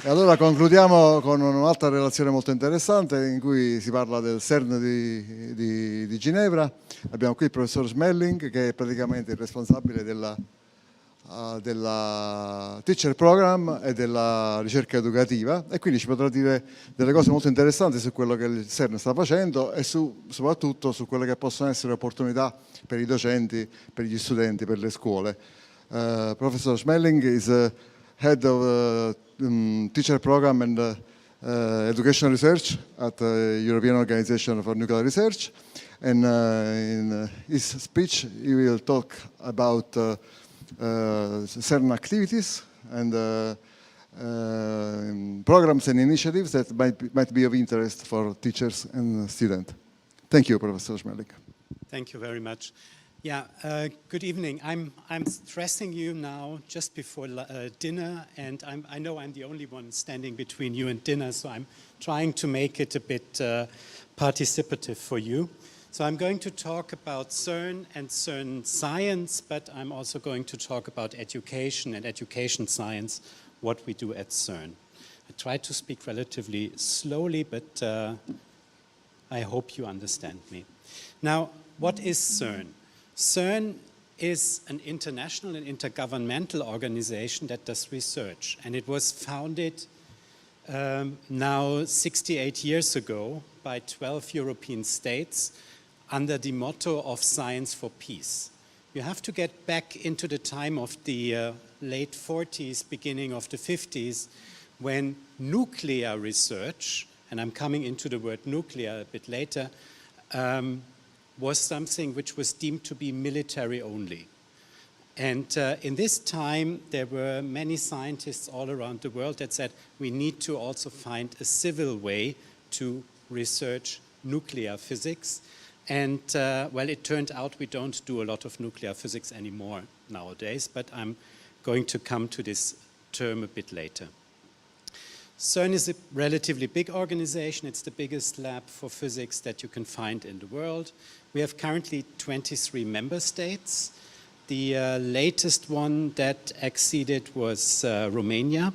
E allora concludiamo con un'altra relazione molto interessante in cui si parla del CERN di Ginevra. Abbiamo qui il professor Schmeling, che è praticamente il responsabile della teacher program e della ricerca educativa, e quindi ci potrà dire delle cose molto interessanti su quello che il CERN sta facendo e soprattutto su quelle che possono essere opportunità per i docenti, per gli studenti, per le scuole. Professor Schmeling is head of teacher program and educational research at the European Organization for Nuclear Research, and in his speech he will talk about CERN activities and programs and initiatives that might be of interest for teachers and students. Thank you, Professor Schmeling. Thank you very much. Yeah, good evening. I'm stressing you now just before dinner, and I know I'm the only one standing between you and dinner, so I'm trying to make it a bit participative for you. So I'm going to talk about CERN and CERN science, but I'm also going to talk about education and education science, what we do at CERN. I try to speak relatively slowly, but I hope you understand me. Now, what is CERN? CERN is an international and intergovernmental organization that does research, and it was founded now 68 years ago by 12 European states under the motto of Science for Peace. You have to get back into the time of the late 40s, beginning of the 50s, when nuclear research, and I'm coming into the word nuclear a bit later, was something which was deemed to be military only. And in this time, there were many scientists all around the world that said, we need to also find a civil way to research nuclear physics. And well, it turned out we don't do a lot of nuclear physics anymore nowadays, but I'm going to come to this term a bit later. CERN is a relatively big organization. It's the biggest lab for physics that you can find in the world. We have currently 23 member states. The latest one that exceeded was Romania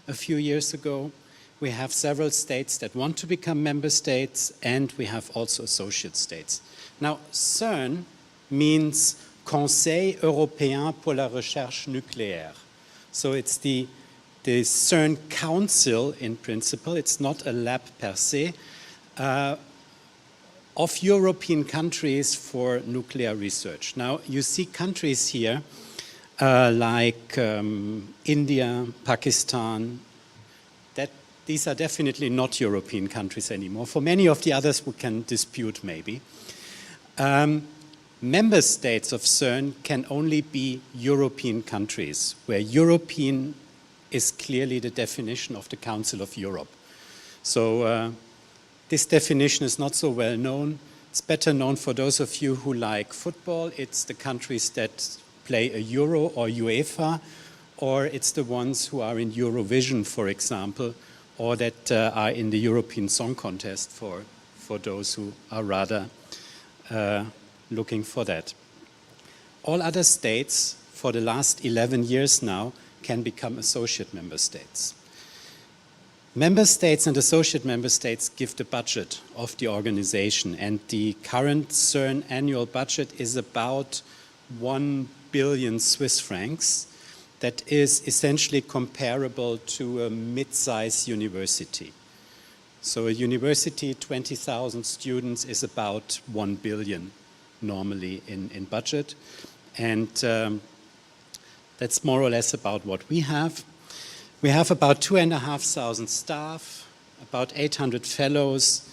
a few years ago. We have several states that want to become member states, and we have also associate states. Now, CERN means Conseil Européen pour la Recherche Nucléaire. So it's the CERN Council in principle. It's not a lab per se, of European countries for nuclear research. Now, you see countries here like India, Pakistan. These are definitely not European countries anymore. For many of the others, we can dispute maybe. Member states of CERN can only be European countries, where European is clearly the definition of the Council of Europe. So this definition is not so well known. It's better known for those of you who like football. It's the countries that play a Euro or UEFA, or it's the ones who are in Eurovision, for example, or that are in the European Song Contest for those who are rather looking for that. All other states, for the last 11 years now, can become associate member states. Member states and associate member states give the budget of the organization, and the current CERN annual budget is about 1 billion Swiss francs. That is essentially comparable to a mid-sized university. So a university, 20,000 students, is about 1 billion normally in budget. And that's more or less about what we have. We have about 2,500 staff, about 800 fellows,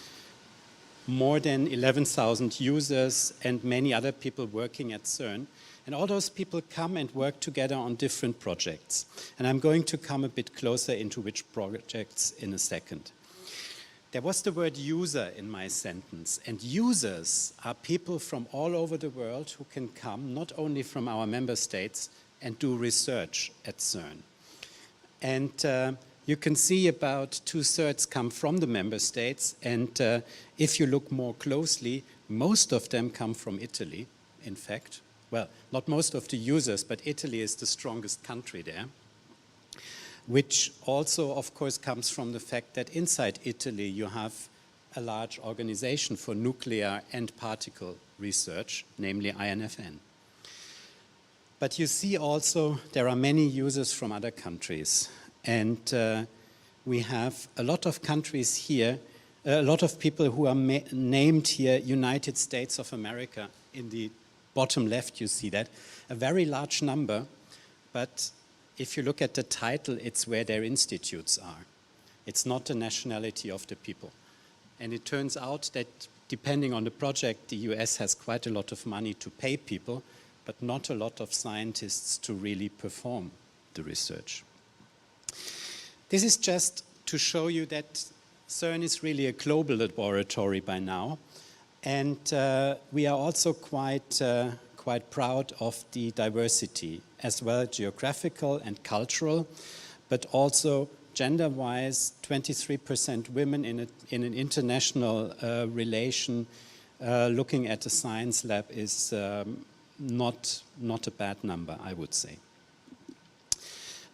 more than 11,000 users, and many other people working at CERN. And all those people come and work together on different projects. And I'm going to come a bit closer into which projects in a second. There was the word user in my sentence, and users are people from all over the world who can come, not only from our member states, and do research at CERN. And you can see about 2/3 come from the member states, and if you look more closely, most of them come from Italy, in fact. Well, not most of the users, but Italy is the strongest country there. which also, of course, comes from the fact that inside Italy you have a large organization for nuclear and particle research, namely INFN. But you see also there are many users from other countries, and we have a lot of countries here, a lot of people who are named here United States of America. In the bottom left you see that, a very large number, but if you look at the title, it's where their institutes are. It's not the nationality of the people. And it turns out that depending on the project, the US has quite a lot of money to pay people, but not a lot of scientists to really perform the research. This is just to show you that CERN is really a global laboratory by now. And we are also quite proud of the diversity, as well geographical and cultural, but also gender-wise, 23% women in an international relation. Looking at a science lab is not a bad number, I would say.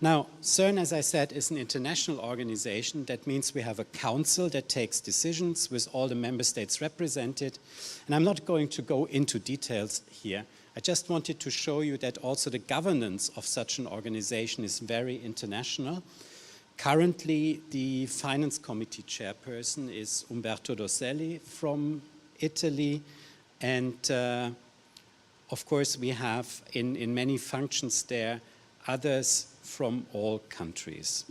Now, CERN, as I said, is an international organization. That means we have a council that takes decisions with all the member states represented. And I'm not going to go into details here. I just wanted to show you that also the governance of such an organization is very international. Currently, the finance committee chairperson is Umberto Dosselli from Italy. And of course, we have in many functions there others from all countries.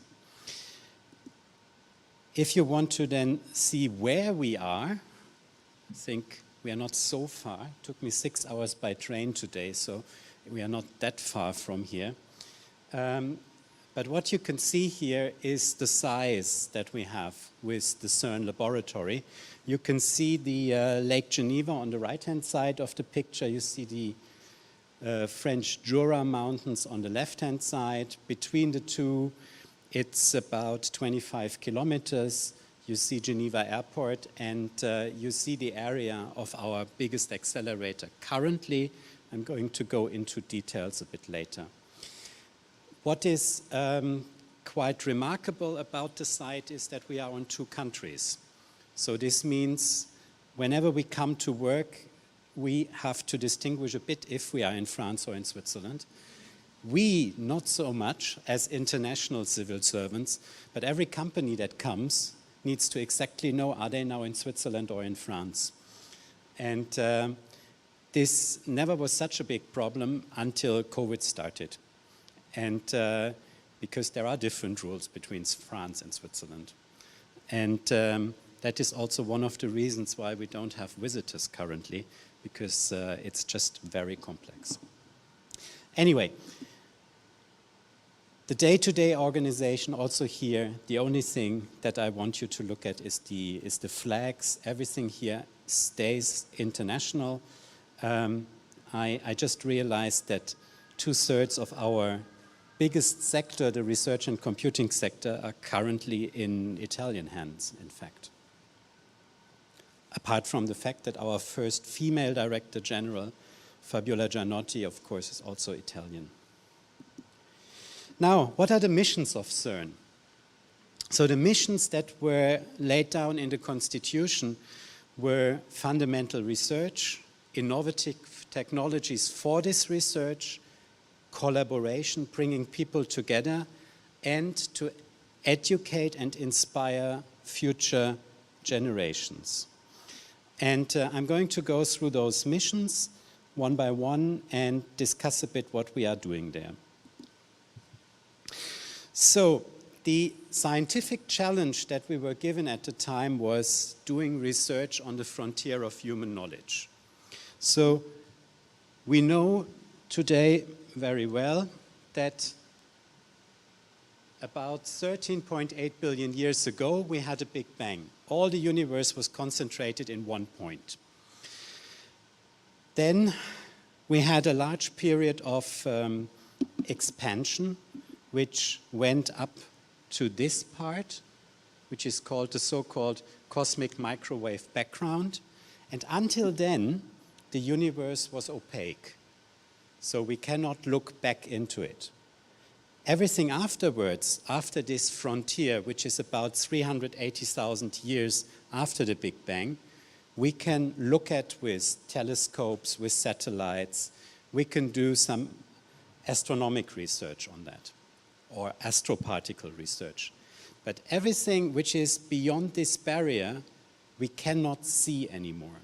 If you want to then see where we are, I think we are not so far. It took me 6 hours by train today, so we are not that far from here. But what you can see here is the size that we have with the CERN laboratory. You can see the Lake Geneva on the right-hand side of the picture. You see the French Jura Mountains on the left-hand side. Between the two, it's about 25 kilometers. You see Geneva Airport, and you see the area of our biggest accelerator. Currently, I'm going to go into details a bit later. What is quite remarkable about the site is that we are on 2 countries. So this means whenever we come to work, we have to distinguish a bit if we are in France or in Switzerland. We, not so much as international civil servants, but every company that comes needs to exactly know, are they now in Switzerland or in France? And this never was such a big problem until COVID started. And because there are different rules between France and Switzerland. And that is also one of the reasons why we don't have visitors currently, because it's just very complex. Anyway, the day-to-day organization also here, the only thing that I want you to look at is the flags. Everything here stays international. I just realized that 2/3 of our biggest sector, the research and computing sector, are currently in Italian hands, in fact. Apart from the fact that our first female director general, Fabiola Gianotti, of course, is also Italian. Now, what are the missions of CERN? So the missions that were laid down in the Constitution were fundamental research, innovative technologies for this research, collaboration, bringing people together, and to educate and inspire future generations. And I'm going to go through those missions one by one and discuss a bit what we are doing there. So the scientific challenge that we were given at the time was doing research on the frontier of human knowledge. So we know today very well that about 13.8 billion years ago we had a Big Bang. All the universe was concentrated in one point. Then we had a large period of expansion, which went up to this part, which is called the so-called cosmic microwave background. And until then, the universe was opaque. So we cannot look back into it. Everything afterwards, after this frontier, which is about 380,000 years after the Big Bang, we can look at with telescopes, with satellites. We can do some astronomic research on that, or astroparticle research. But everything which is beyond this barrier, we cannot see anymore.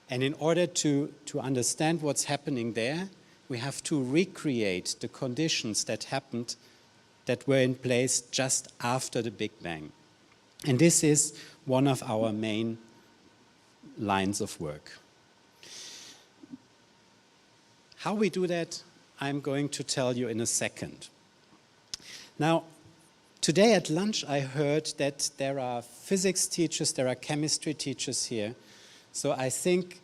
And in order to understand what's happening there, we have to recreate the conditions that happened, that were in place just after the Big Bang. And this is one of our main lines of work. How we do that, I'm going to tell you in a second. Now, today at lunch I heard that there are physics teachers, there are chemistry teachers here. So I think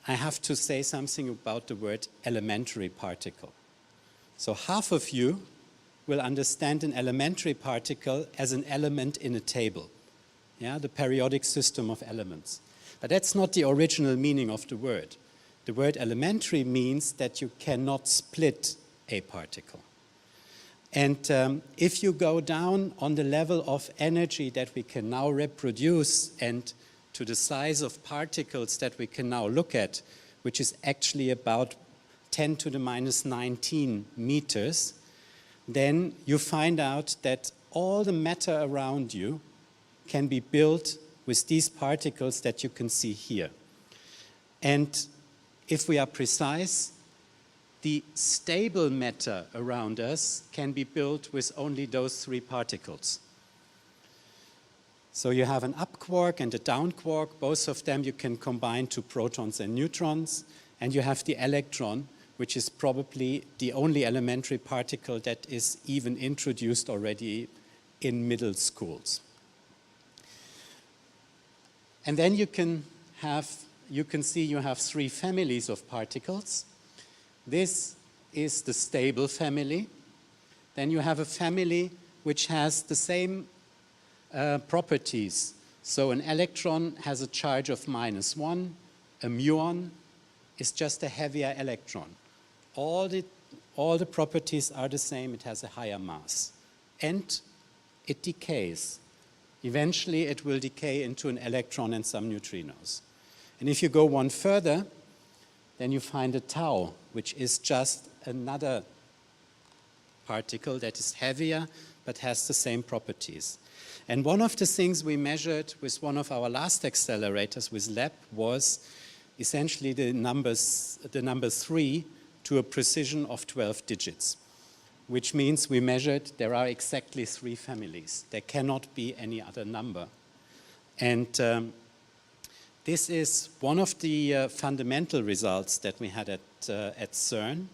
I have to say something about the word elementary particle. So half of you will understand an elementary particle as an element in a table, yeah, the periodic system of elements. But that's not the original meaning of the word. The word elementary means that you cannot split a particle. And if you go down on the level of energy that we can now reproduce and to the size of particles that we can now look at, which is actually about 10 to the minus 19 meters, then you find out that all the matter around you can be built with these particles that you can see here. And if we are precise, the stable matter around us can be built with only those three particles. So you have an up quark and a down quark. Both of them you can combine to protons and neutrons. And you have the electron, which is probably the only elementary particle that is even introduced already in middle schools. And then you can see you have three families of particles. This is the stable family. Then you have a family which has the same properties. So an electron has a charge of -1. A muon is just a heavier electron. All the properties are the same. It has a higher mass. And it decays. Eventually, it will decay into an electron and some neutrinos. And if you go one further, then you find a tau, which is just another particle that is heavier but has the same properties. And one of the things we measured with one of our last accelerators with LAB was essentially the number 3 to a precision of 12 digits, which means we measured there are exactly 3 families. There cannot be any other number. And this is one of the fundamental results that we had at CERN.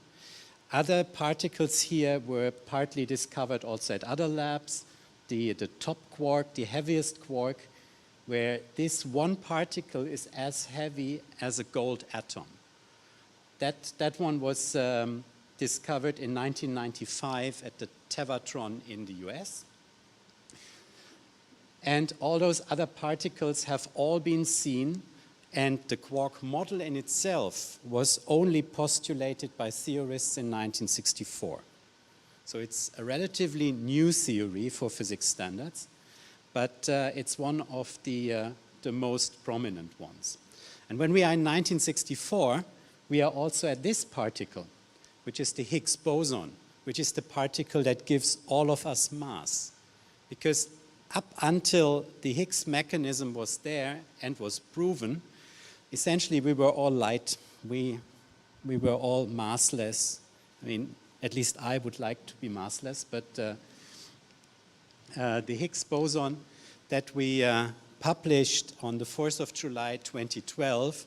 Other particles here were partly discovered also at other labs. The top quark, the heaviest quark, where this one particle is as heavy as a gold atom. That one was discovered in 1995 at the Tevatron in the US. And all those other particles have all been seen, and the quark model in itself was only postulated by theorists in 1964. So it's a relatively new theory for physics standards, but it's one of the most prominent ones. And when we are in 1964, we are also at this particle, which is the Higgs boson, which is the particle that gives all of us mass. Because up until the Higgs mechanism was there and was proven, essentially we were all light. We were all massless. I mean, at least I would like to be massless, but the Higgs boson that we published on the 4th of July 2012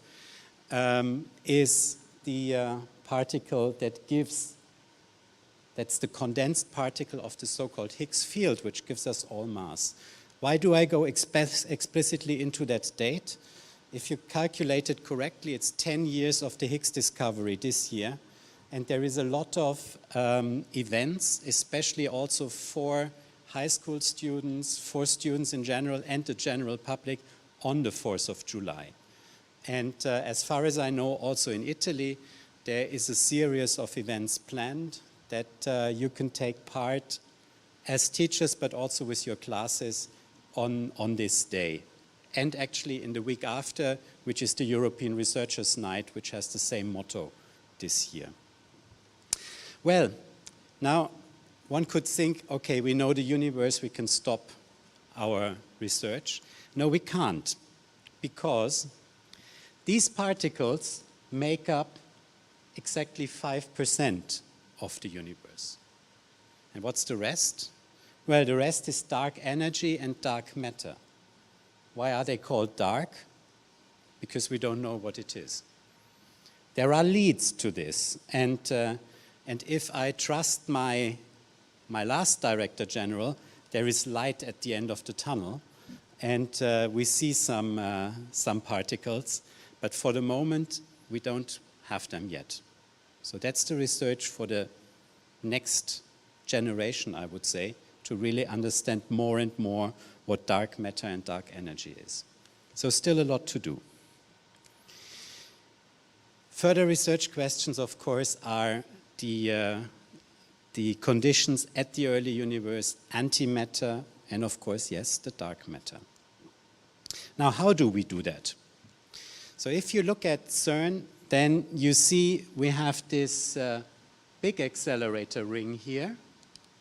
is the particle that gives, that's the condensed particle of the so-called Higgs field, which gives us all mass. Why do I go explicitly into that date? If you calculate it correctly, it's 10 years of the Higgs discovery this year. And there is a lot of events, especially also for high school students, for students in general, and the general public on the 4th of July. And as far as I know, also in Italy, there is a series of events planned. that you can take part as teachers, but also with your classes on this day. And actually in the week after, which is the European Researchers' Night, which has the same motto this year. Well, now one could think, okay, we know the universe, we can stop our research. No, we can't, because these particles make up exactly 5% of the universe. And what's the rest? Well, the rest is dark energy and dark matter. Why are they called dark? Because we don't know what it is. There are leads to this, and if I trust my last Director General, there is light at the end of the tunnel, and we see some particles, but for the moment we don't have them yet. So that's the research for the next generation, I would say, to really understand more and more what dark matter and dark energy is. So still a lot to do. Further research questions, of course, are the conditions at the early universe, antimatter, and of course, yes, the dark matter. Now, how do we do that? So if you look at CERN, then you see we have this big accelerator ring here.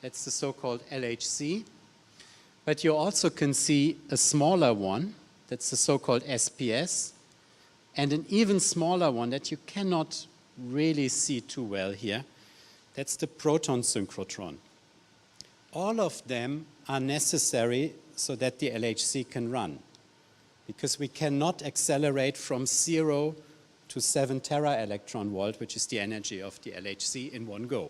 That's the so-called LHC. But you also can see a smaller one, that's the so-called SPS, and an even smaller one that you cannot really see too well here. That's the proton synchrotron. All of them are necessary so that the LHC can run, because we cannot accelerate from 0 to 7 tera-electron-volt, which is the energy of the LHC, in one go.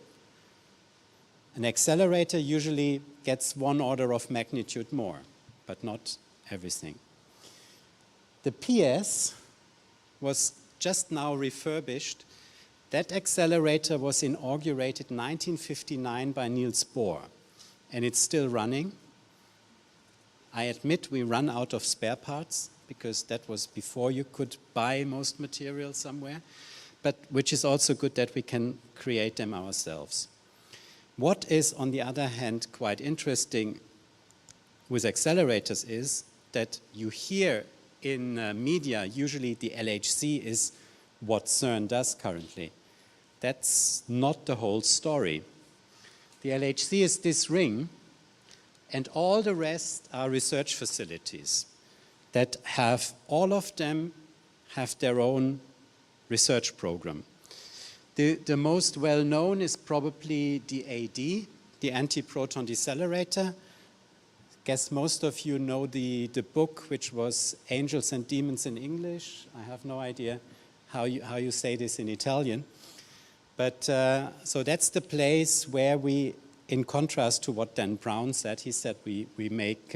An accelerator usually gets 1 order of magnitude more, but not everything. The PS was just now refurbished. That accelerator was inaugurated in 1959 by Niels Bohr, and it's still running. I admit we run out of spare parts, because that was before you could buy most materials somewhere, but which is also good that we can create them ourselves. What is, on the other hand, quite interesting with accelerators is that you hear in media, usually the LHC is what CERN does currently. That's not the whole story. The LHC is this ring, and all the rest are research facilities that have, all of them have their own research program. The most well-known is probably the AD, the anti-proton decelerator. I guess most of you know the book, which was Angels and Demons in English. I have no idea how you say this in Italian. But so that's the place where we, in contrast to what Dan Brown said, he said we make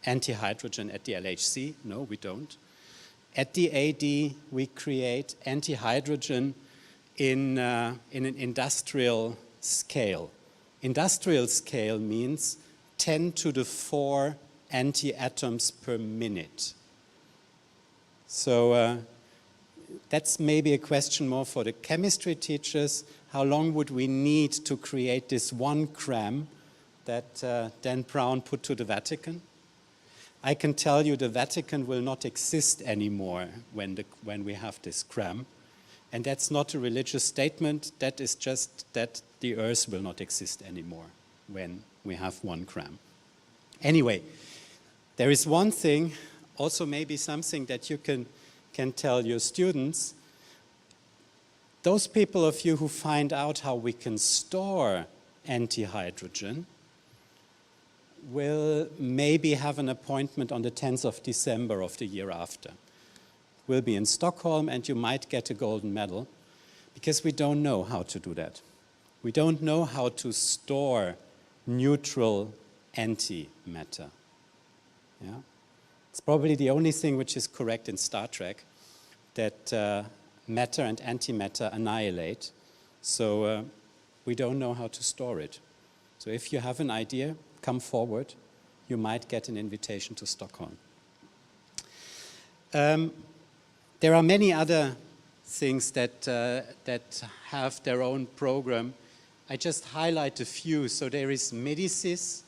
anti-hydrogen at the LHC. No, we don't. At the AD, we create anti-hydrogen in an industrial scale. Industrial scale means 10 to the 4 anti-atoms per minute. So that's maybe a question more for the chemistry teachers. How long would we need to create this 1 gram that Dan Brown put to the Vatican? I can tell you the Vatican will not exist anymore when we have this gram. And that's not a religious statement, that is just that the Earth will not exist anymore when we have 1 gram. Anyway, there is one thing, also maybe something that you can tell your students. Those people of you who find out how we can store anti-hydrogen will maybe have an appointment on the 10th of December of the year after. We'll be in Stockholm, and you might get a golden medal, because we don't know how to do that. We don't know how to store neutral antimatter. Yeah? It's probably the only thing which is correct in Star Trek, that matter and antimatter annihilate. So we don't know how to store it. So if you have an idea, come forward. You might get an invitation to Stockholm. There are many other things that have their own program. I just highlight a few. So there is Medicis,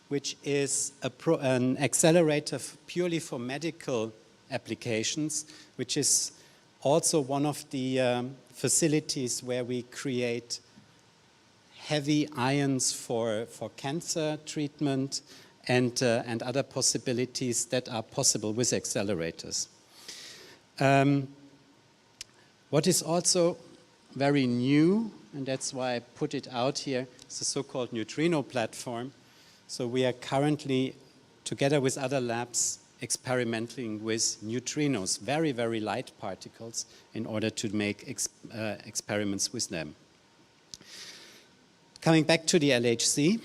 which is an accelerator purely for medical applications, which is also one of the facilities where we create heavy ions for cancer treatment and other possibilities that are possible with accelerators. What is also very new, and that's why I put it out here, is the so-called neutrino platform. So we are currently, together with other labs, experimenting with neutrinos, very, very light particles, in order to make experiments with them. Coming back to the LHC,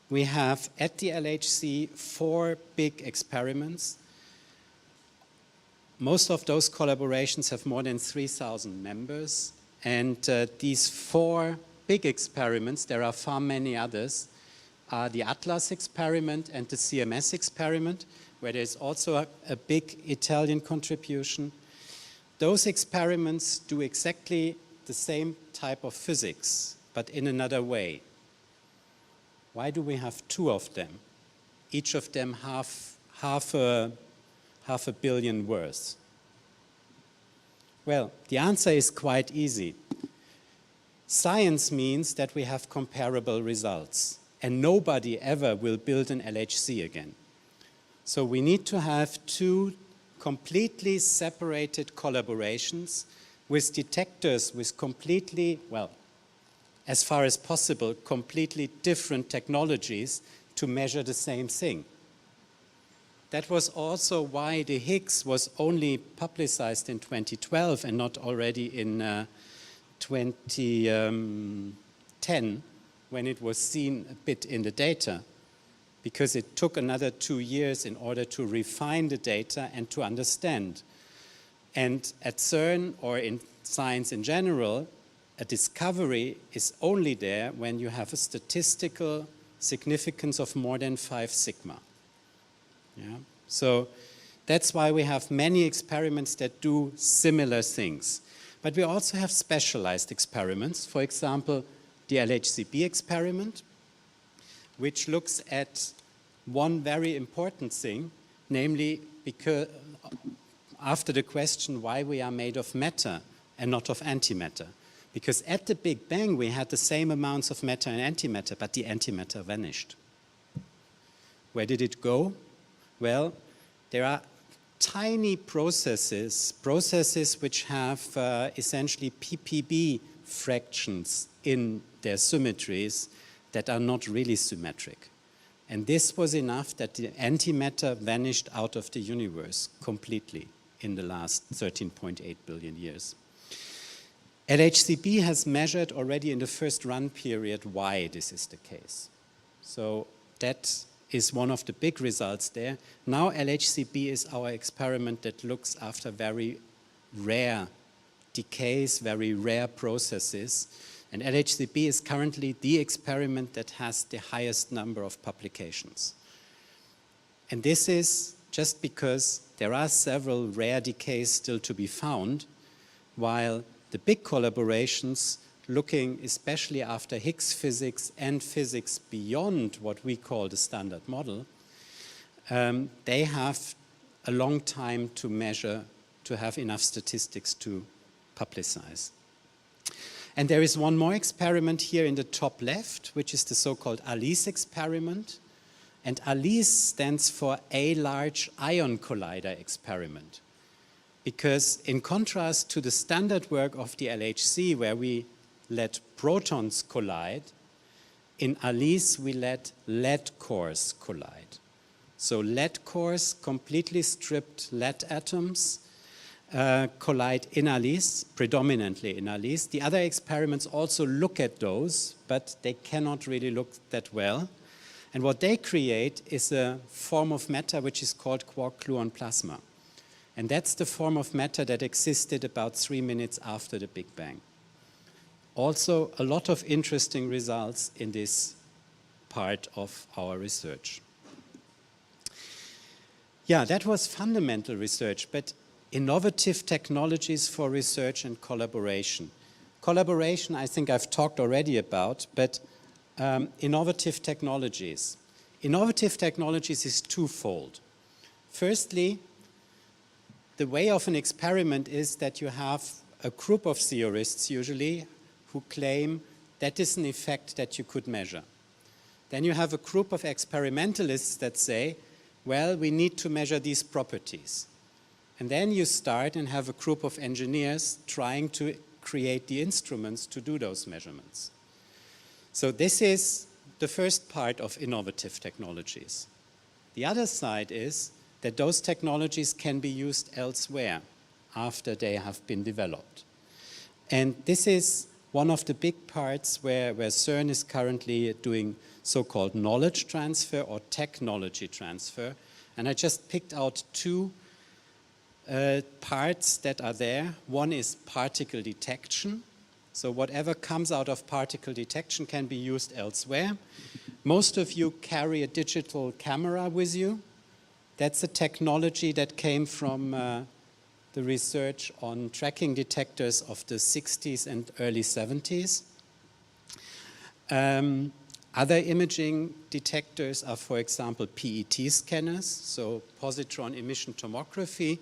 we have at the LHC 4 big experiments. Most of those collaborations have more than 3,000 members, and these 4 big experiments, there are far many others, are the ATLAS experiment and the CMS experiment, where there's also a big Italian contribution. Those experiments do exactly the same type of physics, but in another way. Why do we have 2 of them? Each of them half a billion worth. Well, the answer is quite easy. Science means that we have comparable results, and nobody ever will build an LHC again. So we need to have 2 completely separated collaborations with detectors with completely, well, as far as possible, completely different technologies to measure the same thing. That was also why the Higgs was only publicized in 2012 and not already in 2010, when it was seen a bit in the data, because it took another 2 years in order to refine the data and to understand. And at CERN, or in science in general, a discovery is only there when you have a statistical significance of more than 5 sigma. Yeah? So that's why we have many experiments that do similar things. But we also have specialized experiments. For example, the LHCb experiment, which looks at one very important thing, namely because after the question why we are made of matter and not of antimatter. Because at the Big Bang we had the same amounts of matter and antimatter, but the antimatter vanished. Where did it go? Well, there are tiny processes which have essentially ppb fractions in their symmetries that are not really symmetric. And this was enough that the antimatter vanished out of the universe completely in the last 13.8 billion years. LHCb has measured already in the first run period why this is the case. So that is one of the big results there. Now LHCb is our experiment that looks after very rare decays, very rare processes. And LHCb is currently the experiment that has the highest number of publications. And this is just because there are several rare decays still to be found, while the big collaborations looking especially after Higgs physics and physics beyond what we call the standard model, they have a long time to measure, to have enough statistics to publicize. And there is one more experiment here in the top left, which is the so-called ALICE experiment. And ALICE stands for a Large Ion Collider experiment. Because in contrast to the standard work of the LHC, where we let protons collide, in ALICE we let lead cores collide. So lead cores, completely stripped lead atoms, collide in ALICE, predominantly in ALICE. The other experiments also look at those, but they cannot really look that well. And what they create is a form of matter which is called quark-gluon plasma. And that's the form of matter that existed about 3 minutes after the Big Bang. Also, a lot of interesting results in this part of our research. Yeah, that was fundamental research, but innovative technologies for research and collaboration. Collaboration, I think I've talked already about, but innovative technologies. Innovative technologies is twofold. Firstly, the way of an experiment is that you have a group of theorists, usually, who claim that is an effect that you could measure. Then you have a group of experimentalists that say, well, we need to measure these properties. And then you start and have a group of engineers trying to create the instruments to do those measurements. So this is the first part of innovative technologies. The other side is that those technologies can be used elsewhere after they have been developed. And this is one of the big parts where CERN is currently doing so-called knowledge transfer or technology transfer. And I just picked out two parts that are there. One is particle detection. So whatever comes out of particle detection can be used elsewhere. Most of you carry a digital camera with you. That's a technology that came from the research on tracking detectors of the 60s and early 70s. Other imaging detectors are, for example, PET scanners, so positron emission tomography.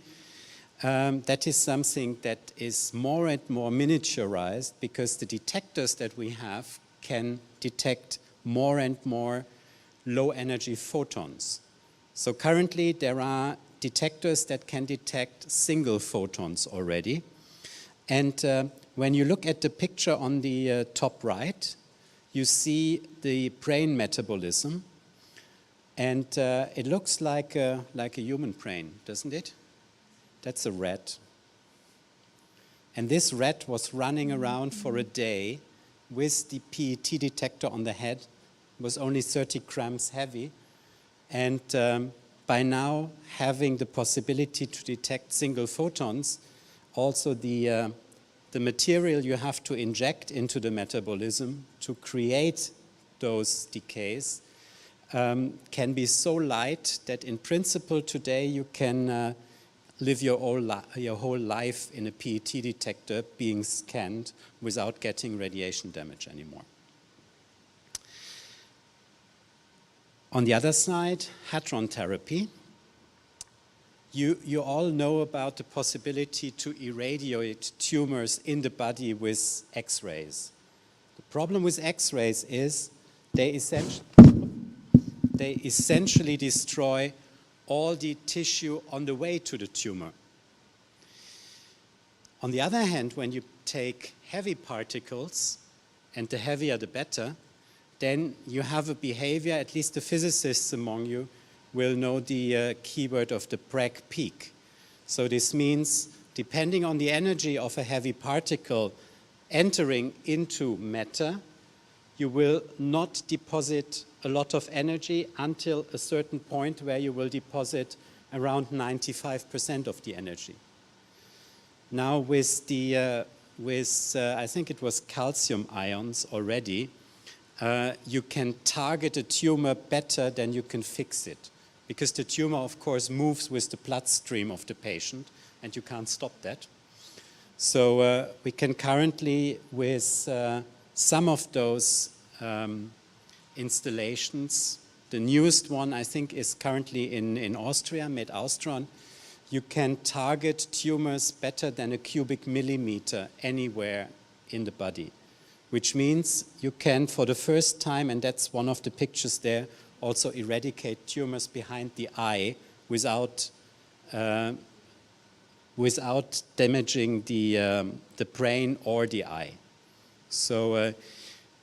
That is something that is more and more miniaturized because the detectors that we have can detect more and more low-energy photons. So currently there are detectors that can detect single photons already. And when you look at the picture on the top right, you see the brain metabolism. And it looks like a human brain, doesn't it? That's a rat. And this rat was running around for a day with the PET detector on the head. It was only 30 grams heavy. And by now having the possibility to detect single photons, also the material you have to inject into the metabolism to create those decays can be so light that in principle today you can live your whole life in a PET detector being scanned without getting radiation damage anymore. On the other side, hadron therapy. You all know about the possibility to irradiate tumors in the body with X-rays. The problem with X-rays is they essentially destroy all the tissue on the way to the tumor. On the other hand, when you take heavy particles, and the heavier the better, then you have a behavior, at least the physicists among you will know the keyword of the Bragg peak. So this means, depending on the energy of a heavy particle entering into matter, you will not deposit a lot of energy until a certain point where you will deposit around 95% of the energy. Now with the, I think it was calcium ions already, you can target a tumor better than you can fix it. Because the tumor, of course, moves with the bloodstream of the patient, and you can't stop that. So we can currently, with some of those installations, the newest one, I think, is currently in Austria, Med-Austron, you can target tumors better than a cubic millimeter anywhere in the body. Which means you can, for the first time, and that's one of the pictures there, also eradicate tumors behind the eye without damaging the brain or the eye. So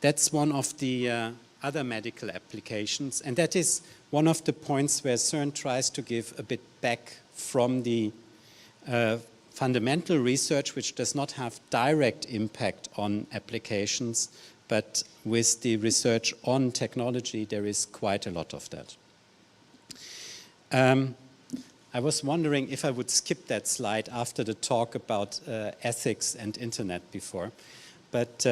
that's one of the other medical applications, and that is one of the points where CERN tries to give a bit back from the fundamental research, which does not have direct impact on applications, but with the research on technology, there is quite a lot of that. I was wondering if I would skip that slide after the talk about ethics and internet before. But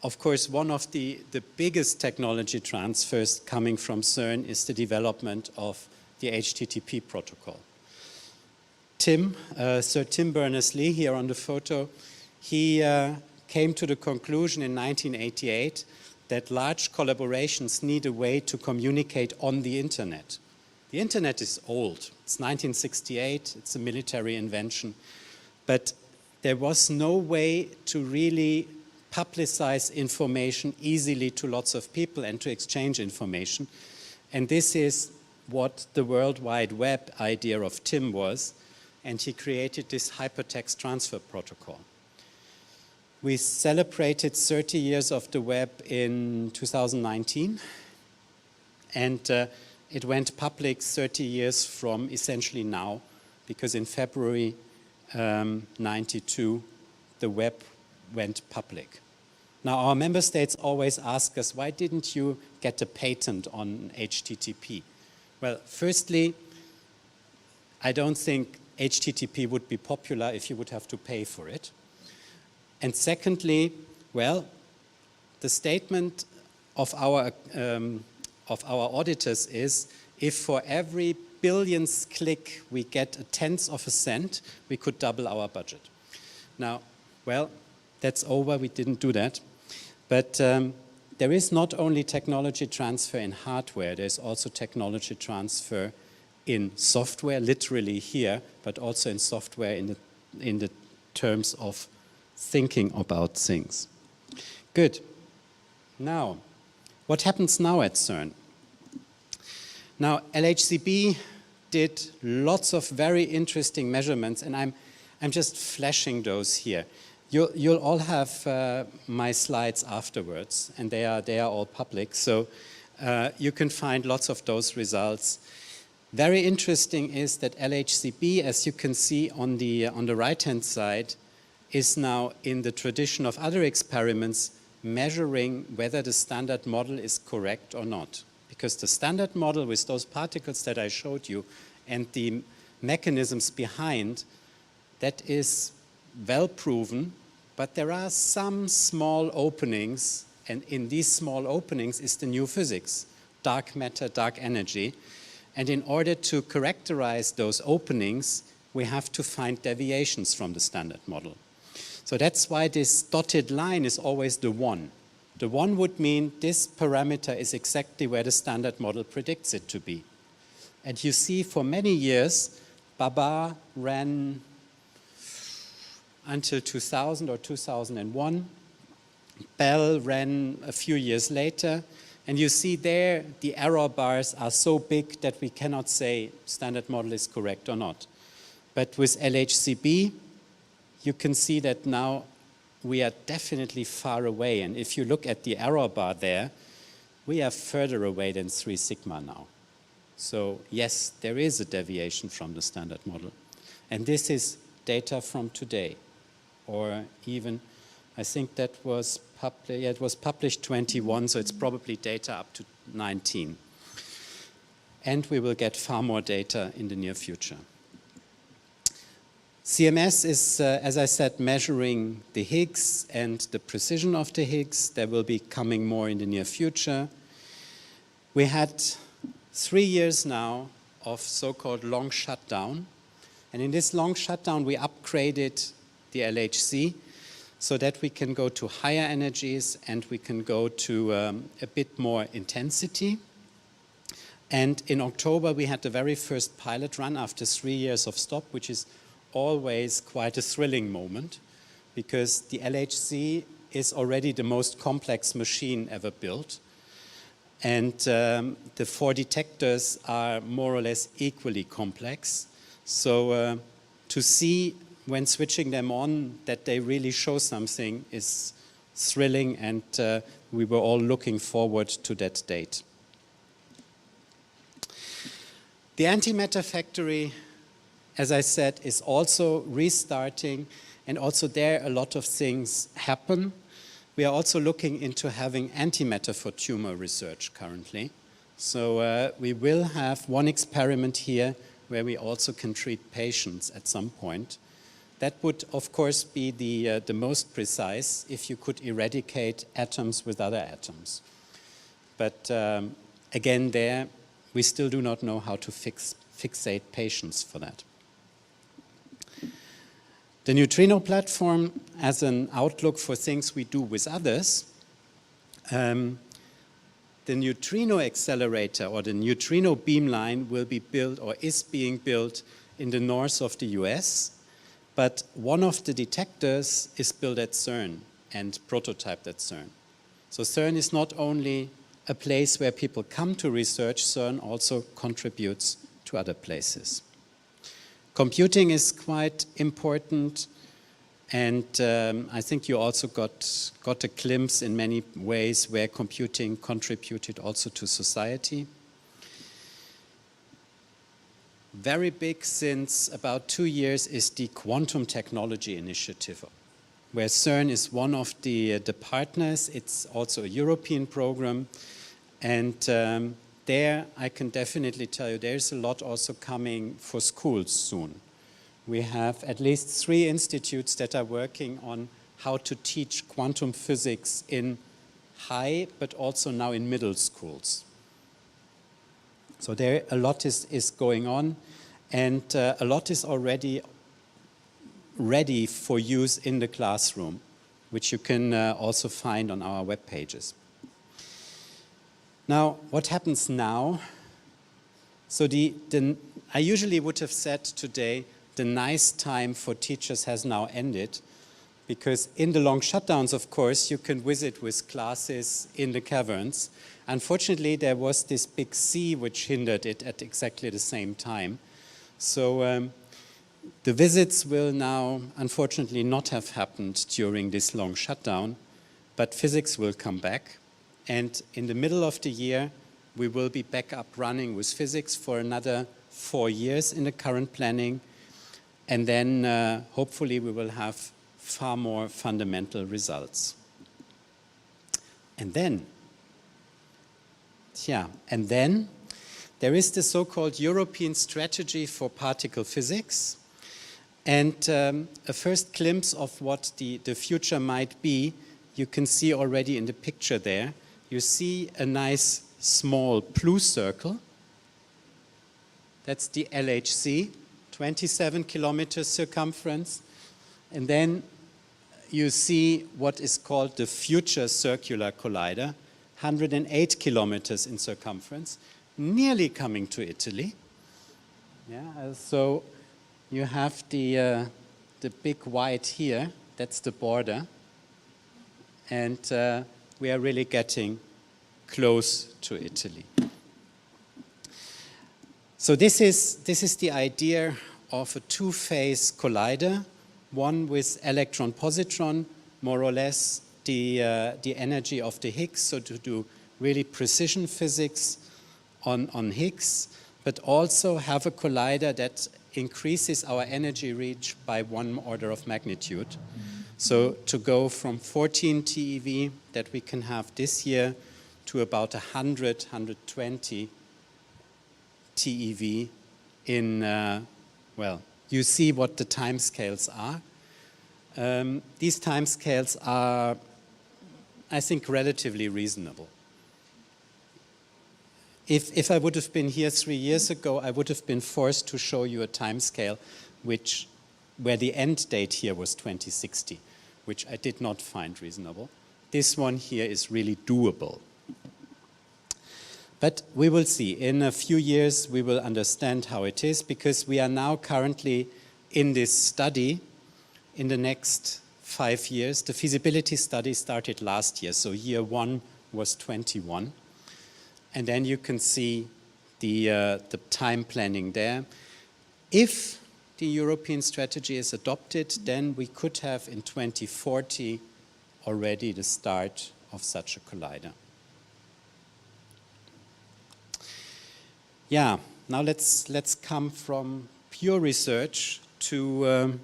of course, one of the biggest technology transfers coming from CERN is the development of the HTTP protocol. Sir Tim Berners-Lee here on the photo, he came to the conclusion in 1988 that large collaborations need a way to communicate on the internet. The internet is old. It's 1968. It's a military invention. But there was no way to really publicize information easily to lots of people and to exchange information. And this is what the World Wide Web idea of Tim was. And he created this hypertext transfer protocol. We celebrated 30 years of the web in 2019. And it went public 30 years from essentially now, because in February 92, the web went public. Now, our member states always ask us, why didn't you get a patent on HTTP? Well, firstly, I don't think HTTP would be popular if you would have to pay for it. And secondly, well, the statement of our auditors is, if for every billionth click we get a tenth of a cent, we could double our budget. Now, well, that's over, we didn't do that. But there is not only technology transfer in hardware, there's also technology transfer in software, literally here, but also in software in the terms of thinking about things. Good. Now, what happens now at CERN? Now, LHCb did lots of very interesting measurements, and I'm just flashing those here. You'll all have my slides afterwards, and they are all public, so you can find lots of those results. Very interesting is that LHCb, as you can see on the right-hand side, is now in the tradition of other experiments measuring whether the standard model is correct or not. Because the standard model with those particles that I showed you and the mechanisms behind, that is well proven, but there are some small openings, and in these small openings is the new physics, dark matter, dark energy. And in order to characterize those openings, we have to find deviations from the standard model. So that's why this dotted line is always the 1. The 1 would mean this parameter is exactly where the standard model predicts it to be. And you see for many years, Baba ran until 2000 or 2001. Bell ran a few years later. And you see there, the error bars are so big that we cannot say standard model is correct or not. But with LHCb, you can see that now we are definitely far away. And if you look at the error bar there, we are further away than 3 sigma now. So yes, there is a deviation from the standard model. And this is data from today, or even, I think that was it was published 21, so it's probably data up to 19. And we will get far more data in the near future. CMS is, as I said, measuring the Higgs and the precision of the Higgs. There will be coming more in the near future. We had 3 years now of so-called long shutdown. And in this long shutdown, we upgraded the LHC so that we can go to higher energies and we can go to a bit more intensity. And in October, we had the very first pilot run after 3 years of stop, which is always quite a thrilling moment, because the LHC is already the most complex machine ever built. And the 4 detectors are more or less equally complex. So to see when switching them on that they really show something is thrilling, and we were all looking forward to that date. The antimatter factory, as I said, is also restarting, and also there a lot of things happen. We are also looking into having antimatter for tumor research currently. So we will have one experiment here where we also can treat patients at some point. That would, of course, be the most precise if you could eradicate atoms with other atoms. But again, there, we still do not know how to fixate patients for that. The neutrino platform as an outlook for things we do with others. The neutrino accelerator or the neutrino beamline will be built or is being built in the north of the US, but one of the detectors is built at CERN and prototyped at CERN. So CERN is not only a place where people come to research, CERN also contributes to other places. Computing is quite important, and I think you also got a glimpse in many ways where computing contributed also to society. Very big since about 2 years is the Quantum Technology Initiative, where CERN is one of the partners. It's also a European program, and there I can definitely tell you there's a lot also coming for schools soon. We have at least 3 institutes that are working on how to teach quantum physics in high, but also now in middle schools. So there a lot is going on, and a lot is already ready for use in the classroom, which you can also find on our web pages. Now, what happens now? So I usually would have said today, the nice time for teachers has now ended, because in the long shutdowns, of course, you can visit with classes in the caverns. Unfortunately, there was this big sea which hindered it at exactly the same time. So the visits will now, unfortunately, not have happened during this long shutdown, but physics will come back. And in the middle of the year, we will be back up running with physics for another 4 years in the current planning. And then hopefully we will have far more fundamental results. And then there is the so-called European Strategy for Particle Physics. And a first glimpse of what the future might be, you can see already in the picture there. You see a nice small blue circle. That's the LHC, 27 kilometers circumference. And then you see what is called the Future Circular Collider, 108 kilometers in circumference, nearly coming to Italy. Yeah, so you have the big white here, that's the border. And we are really getting close to Italy. So this is the idea of a two-phase collider, one with electron-positron, more or less the energy of the Higgs, so to do really precision physics on Higgs, but also have a collider that increases our energy reach by 1 order of magnitude. So to go from 14 TeV that we can have this year to about 100, 120 TeV in, well, you see what the timescales are. These timescales are, I think, relatively reasonable. If I would have been here 3 years ago, I would have been forced to show you a timescale where the end date here was 2060, which I did not find reasonable. This one here is really doable. But we will see. In a few years, we will understand how it is, because we are now currently in this study. In the next 5 years, the feasibility study started last year, so year 1 was 21. And then you can see the time planning there. If the European strategy is adopted, then we could have in 2040 already the start of such a collider. Yeah, now let's come from pure research to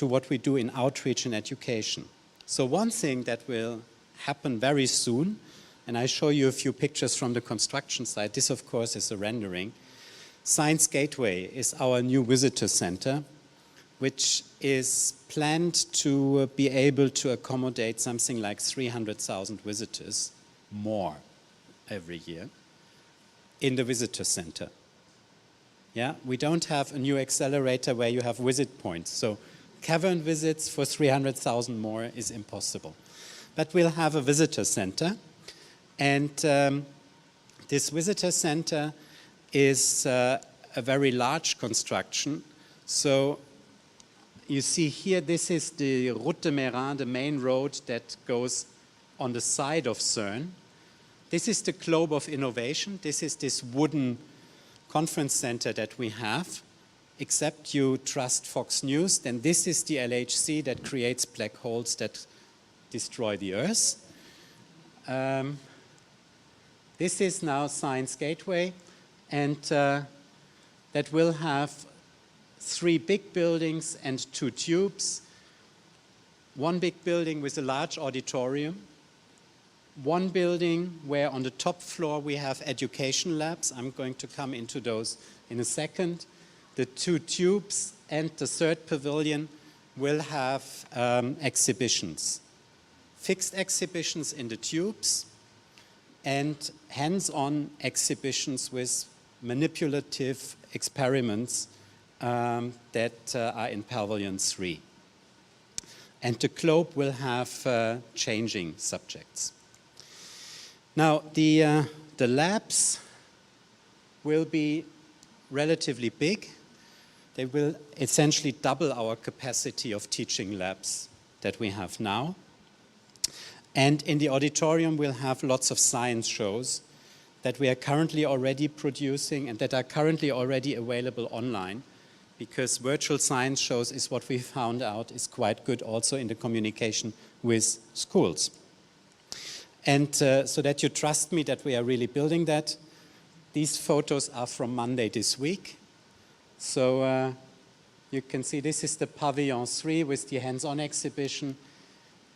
what we do in outreach and education. So one thing that will happen very soon, and I show you a few pictures from the construction site. This, of course, is a rendering. Science Gateway is our new visitor center, which is planned to be able to accommodate something like 300,000 visitors more every year in the visitor center. Yeah, we don't have a new accelerator where you have visit points. So cavern visits for 300,000 more is impossible. But we'll have a visitor center. And this visitor center is a very large construction. So you see here, this is the Route de Meyrin, the main road that goes on the side of CERN. This is the Globe of Innovation. This is this wooden conference center that we have. Except you trust Fox News, then this is the LHC that creates black holes that destroy the Earth. This is now Science Gateway, and that will have 3 big buildings and 2 tubes. One big building with a large auditorium. One building where on the top floor we have education labs. I'm going to come into those in a second. The 2 tubes and the 3rd pavilion will have exhibitions. Fixed exhibitions in the tubes and hands-on exhibitions with manipulative experiments that are in Pavilion 3. And the globe will have changing subjects. Now, the labs will be relatively big. They will essentially double our capacity of teaching labs that we have now. And in the auditorium, we'll have lots of science shows that we are currently already producing and that are currently already available online, because virtual science shows is what we found out is quite good also in the communication with schools. And so that you trust me that we are really building that, these photos are from Monday this week. So you can see this is the Pavilion 3 with the hands-on exhibition.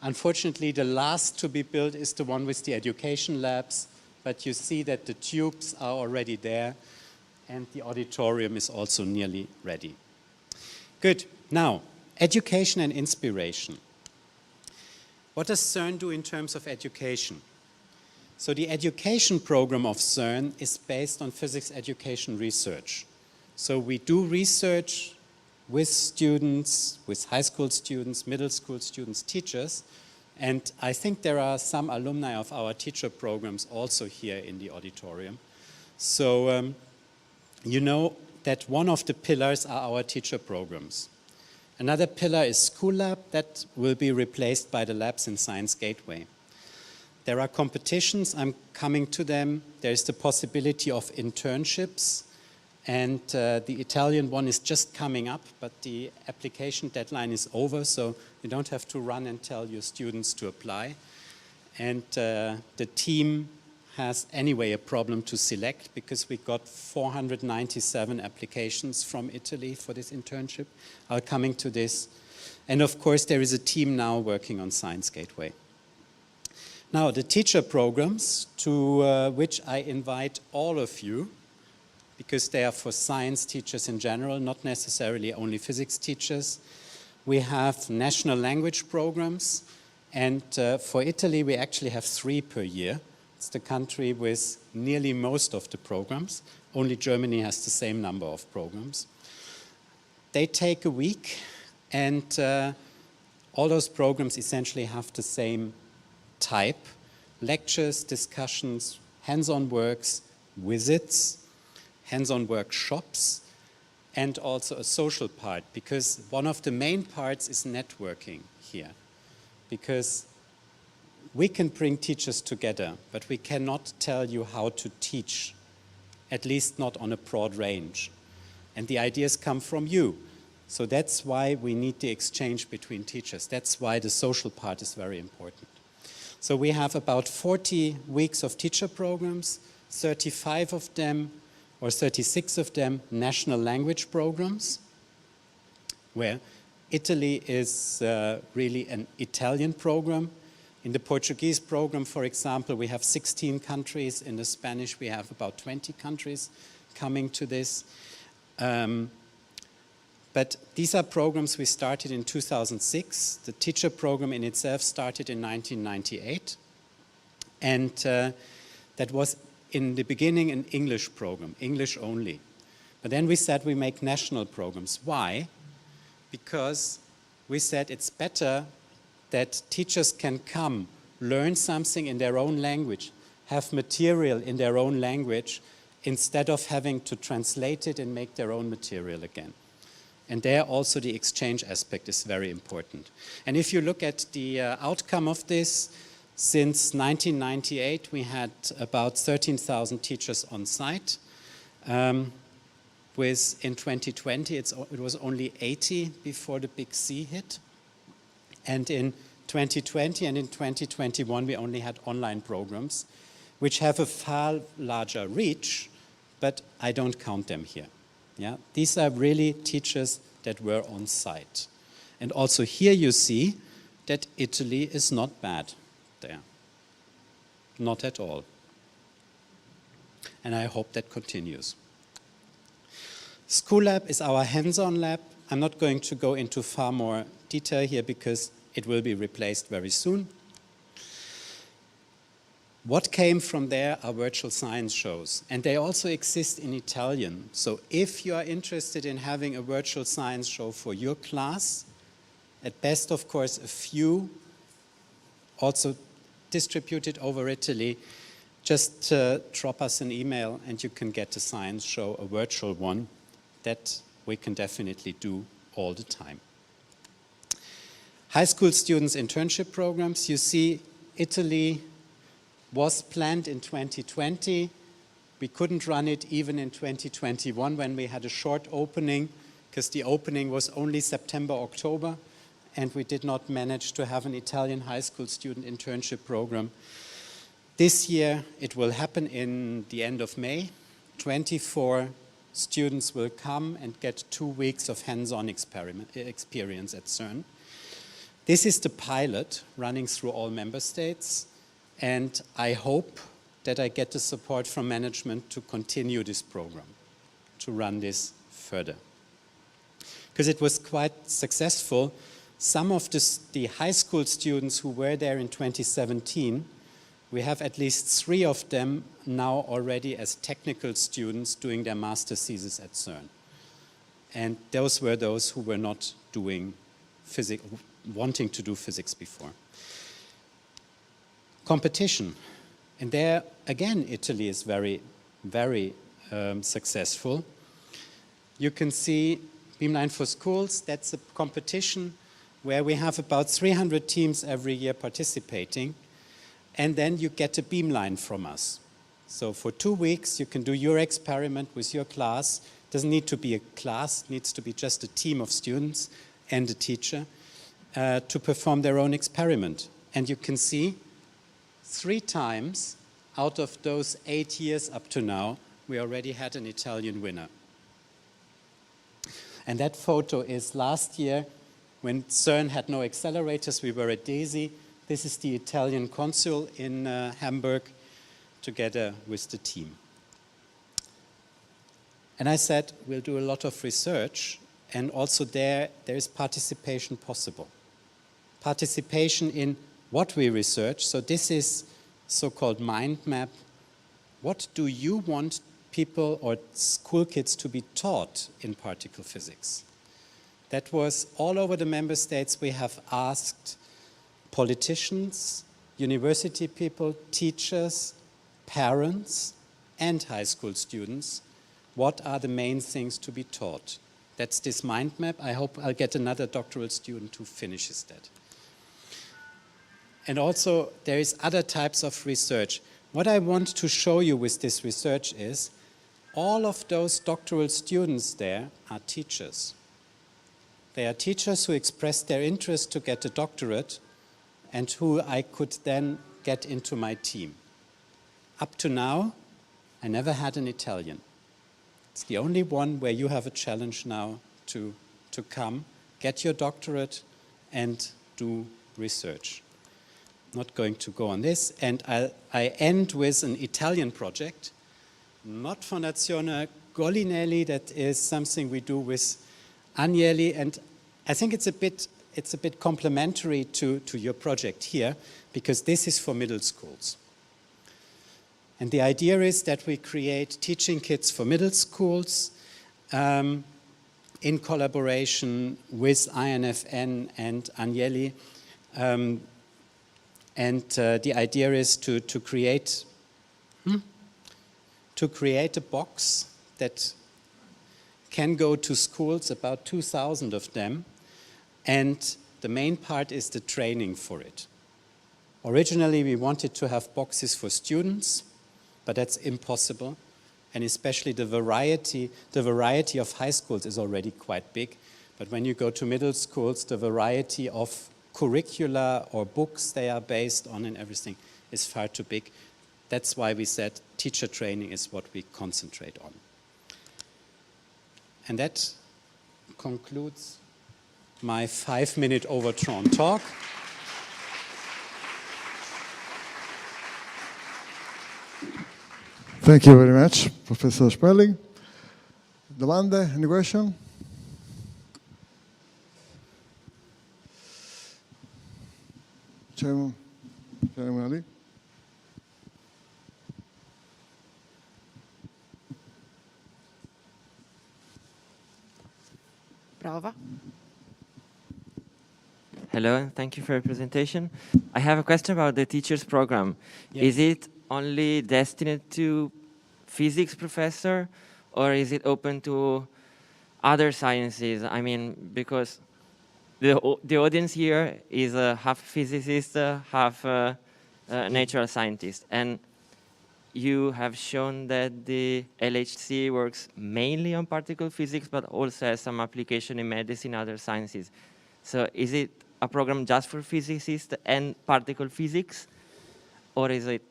Unfortunately, the last to be built is the one with the education labs, but you see that the tubes are already there and the auditorium is also nearly ready. Good. Now, education and inspiration. What does CERN do in terms of education? So the education program of CERN is based on physics education research. So we do research with students, with high school students, middle school students, teachers, and I think there are some alumni of our teacher programs also here in the auditorium. So you know that one of the pillars are our teacher programs. Another pillar is School Lab that will be replaced by the labs in Science Gateway. There are competitions, I'm coming to them. There's the possibility of internships, and the Italian one is just coming up, but the application deadline is over, so you don't have to run and tell your students to apply. And the team has anyway a problem to select because we got 497 applications from Italy for this internship. I'll coming to this. And of course, there is a team now working on Science Gateway. Now, the teacher programs, to which I invite all of you, because they are for science teachers in general, not necessarily only physics teachers. We have national language programs, and for Italy, we actually have 3 per year. It's the country with nearly most of the programs. Only Germany has the same number of programs. They take a week, and all those programs essentially have the same type: lectures, discussions, hands-on works, visits, hands-on workshops, and also a social part, because one of the main parts is networking here. Because we can bring teachers together, but we cannot tell you how to teach, at least not on a broad range. And the ideas come from you. So that's why we need the exchange between teachers. That's why the social part is very important. So we have about 40 weeks of teacher programs, 35 of them, or 36 of them, national language programs, where Italy is really an Italian program. In the Portuguese program, for example, we have 16 countries. In the Spanish, we have about 20 countries coming to this. But these are programs we started in 2006. The teacher program in itself started in 1998. And that was in the beginning an English program, English only. But then we said we make national programs. Why? Because we said it's better that teachers can come, learn something in their own language, have material in their own language, instead of having to translate it and make their own material again. And there also the exchange aspect is very important. And if you look at the outcome of this, since 1998 we had about 13,000 teachers on site. In 2020 it was only 80 before the big C hit. And in 2020 and in 2021 we only had online programs, which have a far larger reach, but I don't count them here. Yeah? These are really teachers that were on site. And also here you see that Italy is not bad there. Not at all. And I hope that continues. School Lab is our hands-on lab. I'm not going to go into far more detail here because it will be replaced very soon. What came from there are virtual science shows, and they also exist in Italian. So if you are interested in having a virtual science show for your class, at best, of course, a few, also distributed over Italy, just drop us an email and you can get a science show, a virtual one, that we can definitely do all the time. High school students internship programs, you see Italy was planned in 2020. We couldn't run it even in 2021 when we had a short opening, because the opening was only September, October, and we did not manage to have an Italian high school student internship program. This year it will happen in the end of May. 24 students will come and get 2 weeks of hands-on experience at CERN. This is the pilot running through all member states. And I hope that I get the support from management to continue this program, to run this further. Because it was quite successful. Some of the high school students who were there in 2017, we have at least 3 of them now already as technical students doing their master thesis at CERN. And those were those who were not doing physics, wanting to do physics before. Competition, and there again Italy is very, very successful. You can see Beamline for Schools, that's a competition where we have about 300 teams every year participating, and then you get a beamline from us. So for 2 weeks you can do your experiment with your class. Doesn't need to be a class, needs to be just a team of students and a teacher to perform their own experiment. And you can see 3 times out of those 8 years up to now, we already had an Italian winner. And that photo is last year when CERN had no accelerators. We were at DESY. This is the Italian consul in Hamburg together with the team. And I said, we'll do a lot of research, and also there is participation possible. Participation in what we research. So this is so-called mind map. What do you want people or school kids to be taught in particle physics? That was all over the member states. We have asked politicians, university people, teachers, parents, and high school students, what are the main things to be taught? That's this mind map. I hope I'll get another doctoral student who finishes that. And also, there is other types of research. What I want to show you with this research is all of those doctoral students there are teachers. They are teachers who expressed their interest to get a doctorate and who I could then get into my team. Up to now, I never had an Italian. It's the only one where you have a challenge now to come, get your doctorate and do research. Not going to go on this, and I end with an Italian project, not Fondazione Golinelli. That is something we do with Agnelli, and I think it's a bit complementary to your project here, because this is for middle schools. And the idea is that we create teaching kits for middle schools, in collaboration with INFN and Agnelli. The idea is to create a box that can go to schools, about 2,000 of them, and the main part is the training for it. Originally, we wanted to have boxes for students, but that's impossible. And especially the variety of high schools is already quite big. But when you go to middle schools, the variety of curricula or books they are based on and everything is far too big. That's why we said teacher training is what we concentrate on. And that concludes my 5-minute Overtron talk. Thank you very much, Professor Schmeling. Domande? Any question? C'è una lì? Prova. Hello, and thank you for your presentation. I have a question about the teachers program. Yes. Is it only destined to physics professor, or is it open to other sciences? I mean, because the audience here is half physicist, half natural scientist, and you have shown that the LHC works mainly on particle physics, but also has some application in medicine, other sciences. So is it a program just for physicists and particle physics, or is it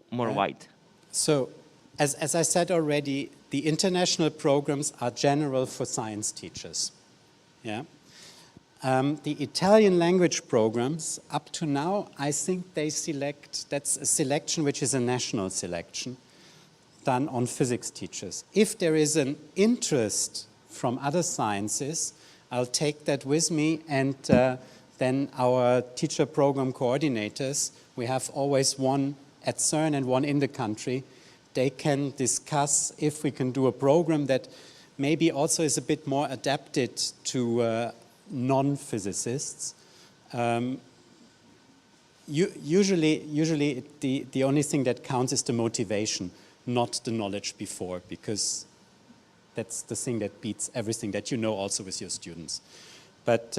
more wide? So, as I said already, the international programs are general for science teachers. Yeah. The Italian language programs, up to now, I think they select, that's a selection which is a national selection, done on physics teachers. If there is an interest from other sciences, I'll take that with me, and then our teacher program coordinators, we have always one at CERN and one in the country, they can discuss if we can do a program that maybe also is a bit more adapted to non-physicists. Usually the only thing that counts is the motivation, not the knowledge before, because that's the thing that beats everything that you know also with your students. But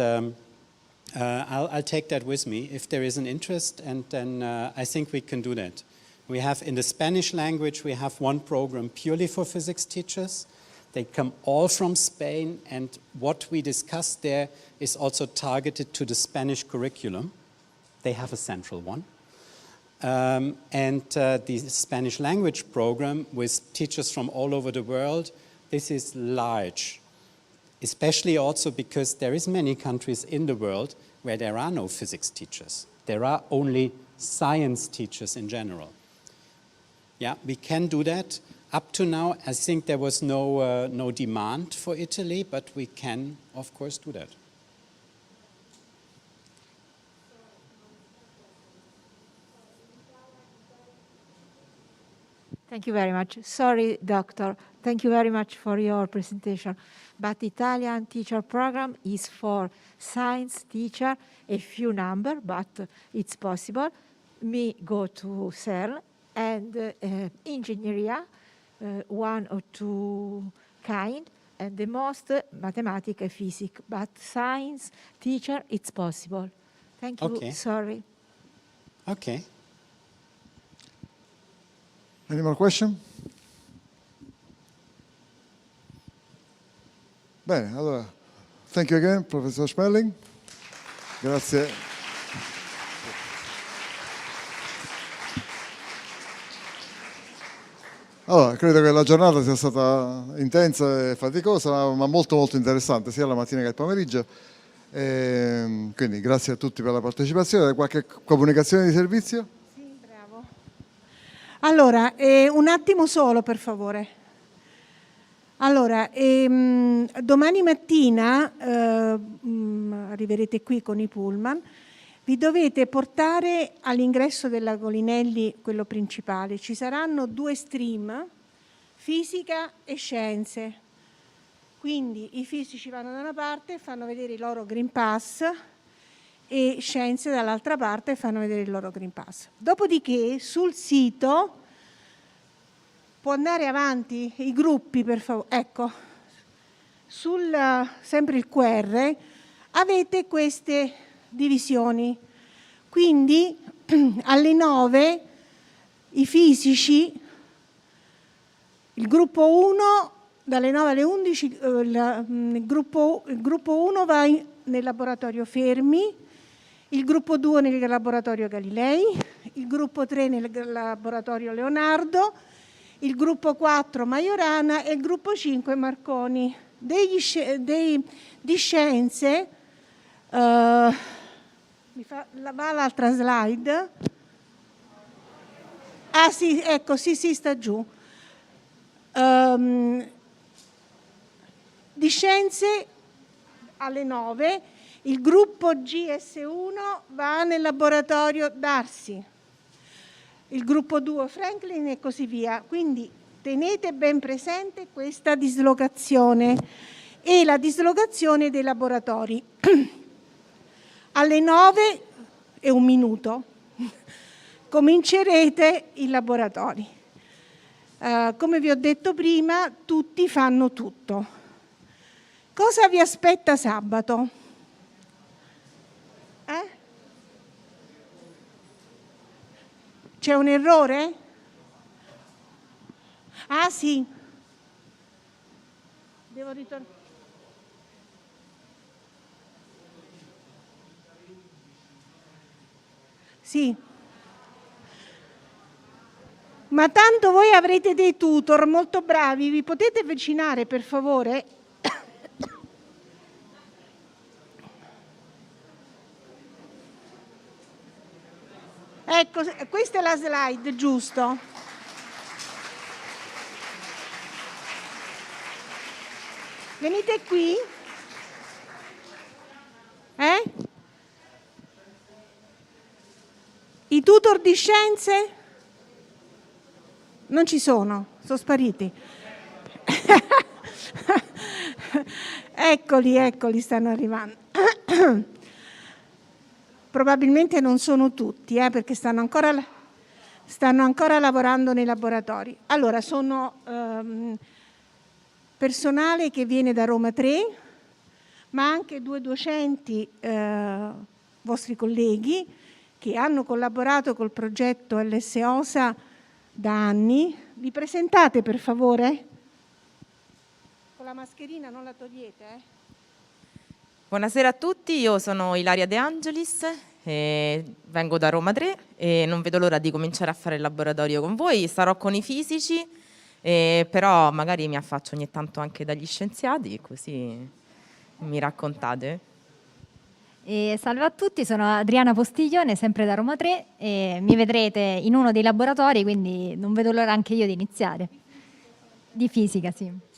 I'll take that with me if there is an interest, and then I think we can do that. We have in the Spanish language, we have one program purely for physics teachers. They come all from Spain, and what we discuss there is also targeted to the Spanish curriculum. They have a central one. The Spanish language program with teachers from all over the world, this is large, especially also because there is many countries in the world where there are no physics teachers. There are only science teachers in general. Yeah, we can do that. Up to now, I think there was no demand for Italy, but we can, of course, do that. Thank you very much. Sorry, doctor. Thank you very much for your presentation. But Italian teacher program is for science teacher, a few number, but it's possible. Me go to CERN and engineering, one or two kind, and the most mathematics and physics. But science teacher, it's possible. Thank you. Okay. Sorry. Okay. Any more question? Bene, allora, thank you again, Professor Schmeling. Grazie. Allora, credo che la giornata sia stata intensa e faticosa, ma molto molto interessante, sia la mattina che il pomeriggio. Quindi grazie a tutti per la partecipazione. Qualche comunicazione di servizio? Sì, bravo. Allora, un attimo solo, per favore. Allora, domani mattina arriverete qui con i pullman. Vi dovete portare all'ingresso della Golinelli, quello principale. Ci saranno 2 stream, fisica e scienze. Quindi i fisici vanno da una parte e fanno vedere il loro Green Pass e scienze dall'altra parte e fanno vedere il loro Green Pass. Dopodiché sul sito può andare avanti i gruppi, per favore. Ecco, sul sempre il QR avete queste divisioni. Quindi alle 9 i fisici, il gruppo 1 dalle 9 alle 11, il gruppo 1 va nel laboratorio Fermi, il gruppo 2 nel laboratorio Galilei, il gruppo 3 nel laboratorio Leonardo, il gruppo 4 Majorana e il gruppo 5 Marconi. Di scienze, va l'altra slide. Ah sì, ecco, sì, sta giù. Di scienze alle 9 il gruppo GS1 va nel laboratorio Darcy, il gruppo 2 Franklin e così via. Quindi tenete ben presente questa dislocazione e la dislocazione dei laboratori. Alle 9 e un minuto comincerete i laboratori. Come vi ho detto prima, tutti fanno tutto. Cosa vi aspetta sabato? C'è un errore? Ah sì. Devo ritornare. Sì. Ma tanto voi avrete dei tutor molto bravi, vi potete avvicinare per favore? Ecco, questa è la slide, giusto? Venite qui. I tutor di scienze? Non ci sono spariti. Eccoli, stanno arrivando. Probabilmente non sono tutti, perché stanno ancora lavorando nei laboratori. Allora, sono personale che viene da Roma 3, ma anche 2 docenti, vostri colleghi, che hanno collaborato col progetto LS-OSA da anni. Vi presentate per favore? Con la mascherina non la togliete, Buonasera a tutti, io sono Ilaria De Angelis, vengo da Roma 3 e non vedo l'ora di cominciare a fare il laboratorio con voi. Starò con i fisici, però magari mi affaccio ogni tanto anche dagli scienziati, così mi raccontate. Salve a tutti, sono Adriana Postiglione, sempre da Roma 3 e mi vedrete in uno dei laboratori, quindi non vedo l'ora anche io di iniziare. Di fisica, sì.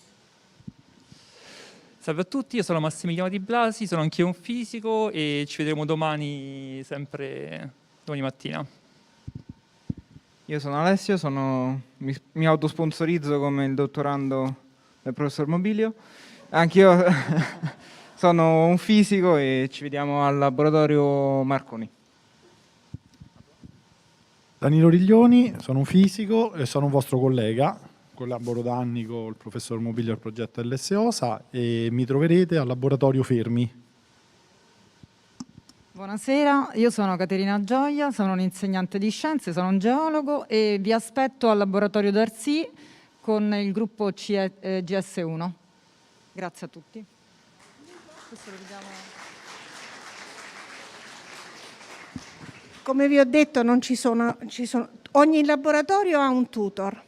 Salve a tutti, io sono Massimiliano Di Blasi, sono anch'io un fisico e ci vedremo domani mattina. Io sono Alessio, mi autosponsorizzo come il dottorando del professor Mobilio. Anch'io sono un fisico e ci vediamo al laboratorio Marconi. Danilo Riglioni, sono un fisico e sono un vostro collega. Collaboro da anni con il professor Mobilio al progetto LS-OSA e mi troverete al laboratorio Fermi. Buonasera, io sono Caterina Gioia, sono un'insegnante di scienze, sono un geologo e vi aspetto al laboratorio Darcy con il gruppo GS1. Grazie a tutti. Come vi ho detto, non ci sono, ogni laboratorio ha un tutor.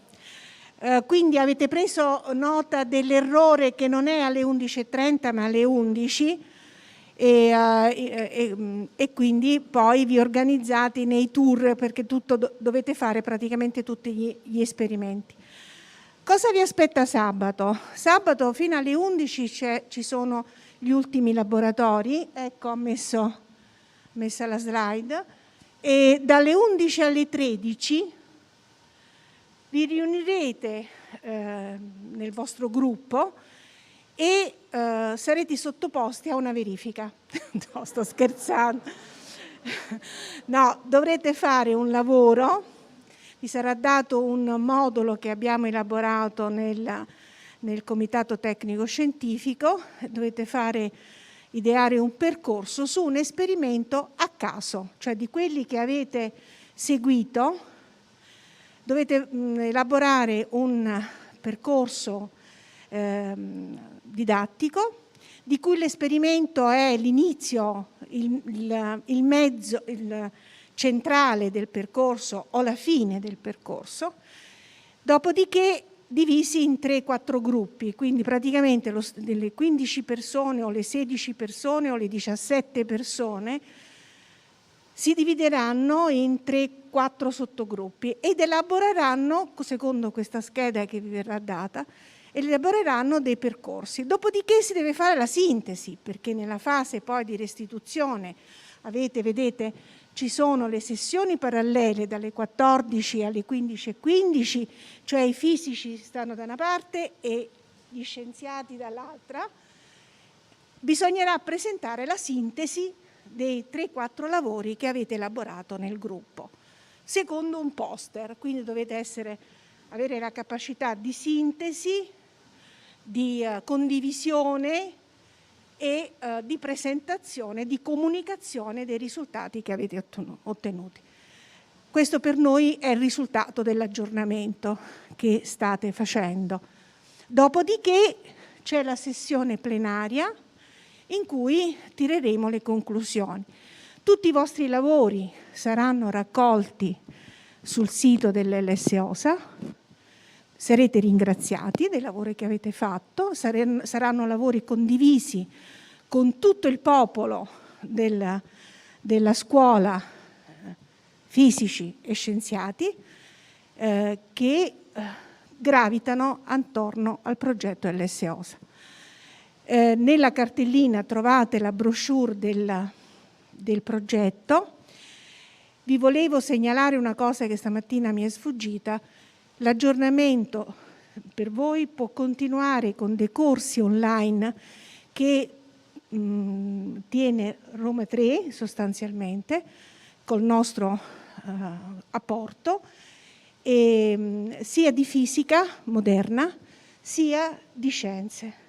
Quindi avete preso nota dell'errore che non è alle 11:30 ma alle 11 e quindi poi vi organizzate nei tour perché dovete fare praticamente tutti gli esperimenti. Cosa vi aspetta sabato? Sabato fino alle 11 ci sono gli ultimi laboratori, ecco ho messa la slide, e dalle 11 alle 13 vi riunirete nel vostro gruppo e sarete sottoposti a una verifica. No, sto scherzando. No, dovrete fare un lavoro, vi sarà dato un modulo che abbiamo elaborato nel comitato tecnico scientifico, dovete ideare un percorso su un esperimento a caso, cioè di quelli che avete seguito, dovete elaborare un percorso didattico di cui l'esperimento è l'inizio, il mezzo, il centrale del percorso o la fine del percorso, dopodiché divisi in 3-4 gruppi, quindi praticamente delle 15 persone o le 16 persone o le 17 persone si divideranno in 3-4 sottogruppi ed elaboreranno, secondo questa scheda che vi verrà data, elaboreranno dei percorsi. Dopodiché si deve fare la sintesi, perché nella fase poi di restituzione vedete, ci sono le sessioni parallele dalle 14 alle 15:15, cioè i fisici stanno da una parte e gli scienziati dall'altra. Bisognerà presentare la sintesi dei 3-4 lavori che avete elaborato nel gruppo, secondo un poster, quindi dovete avere la capacità di sintesi, di condivisione e di presentazione, di comunicazione dei risultati che avete ottenuti. Questo per noi è il risultato dell'aggiornamento che state facendo. Dopodiché c'è la sessione plenaria in cui tireremo le conclusioni. Tutti i vostri lavori saranno raccolti sul sito dell'LS-OSA, sarete ringraziati dei lavori che avete fatto, saranno lavori condivisi con tutto il popolo della scuola, fisici e scienziati, che gravitano attorno al progetto LS-OSA. Nella cartellina trovate la brochure del progetto. Vi volevo segnalare una cosa che stamattina mi è sfuggita. L'aggiornamento per voi può continuare con dei corsi online che tiene Roma 3 sostanzialmente, col nostro apporto, sia di fisica moderna sia di scienze.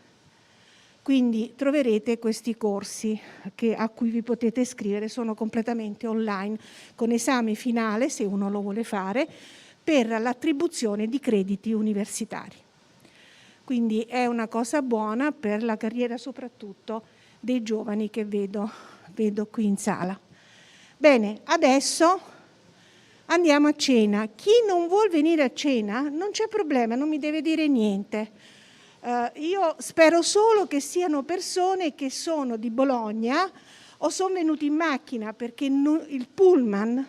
Quindi troverete questi corsi a cui vi potete iscrivere, sono completamente online, con esame finale, se uno lo vuole fare, per l'attribuzione di crediti universitari. Quindi è una cosa buona per la carriera soprattutto dei giovani che vedo qui in sala. Bene, adesso andiamo a cena. Chi non vuol venire a cena non c'è problema, non mi deve dire niente. Io spero solo che siano persone che sono di Bologna o sono venuti in macchina, perché il pullman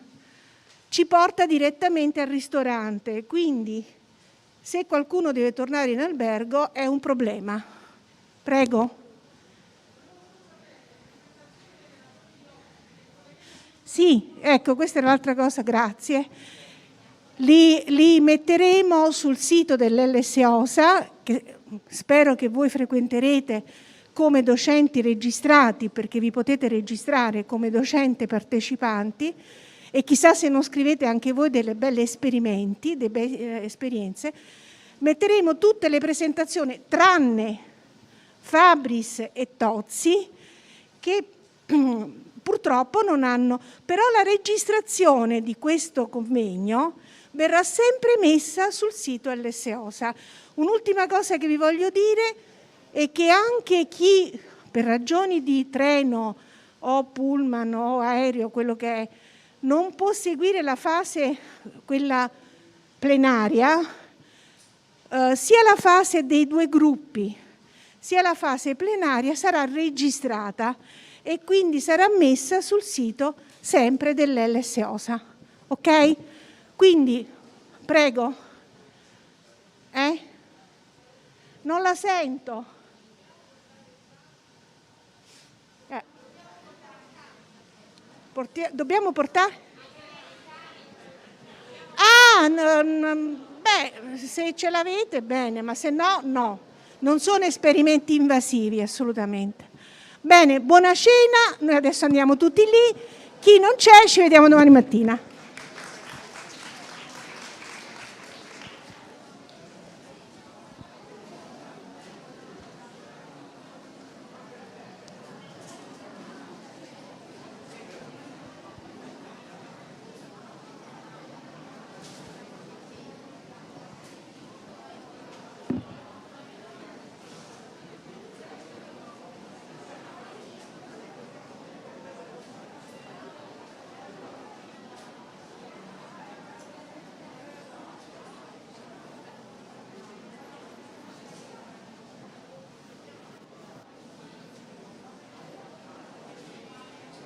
ci porta direttamente al ristorante, quindi se qualcuno deve tornare in albergo è un problema. Prego. Sì, ecco, questa è l'altra cosa, grazie. Li metteremo sul sito dell'LS-OSA, che spero che voi frequenterete come docenti registrati, perché vi potete registrare come docente partecipanti, e chissà se non scrivete anche voi delle belle esperienze. Metteremo tutte le presentazioni, tranne Fabris e Tozzi, che purtroppo non hanno, però la registrazione di questo convegno verrà sempre messa sul sito LS-OSA. Un'ultima cosa che vi voglio dire è che anche chi per ragioni di treno o pullman o aereo, quello che è, non può seguire la fase, quella plenaria, sia la fase dei 2 gruppi, sia la fase plenaria sarà registrata e quindi sarà messa sul sito sempre dell'LS-OSA. Ok? Quindi, prego. Non la sento. Dobbiamo portare? Beh, se ce l'avete bene, ma se no, no. Non sono esperimenti invasivi, assolutamente. Bene, buona cena, noi adesso andiamo tutti lì. Chi non c'è, ci vediamo domani mattina.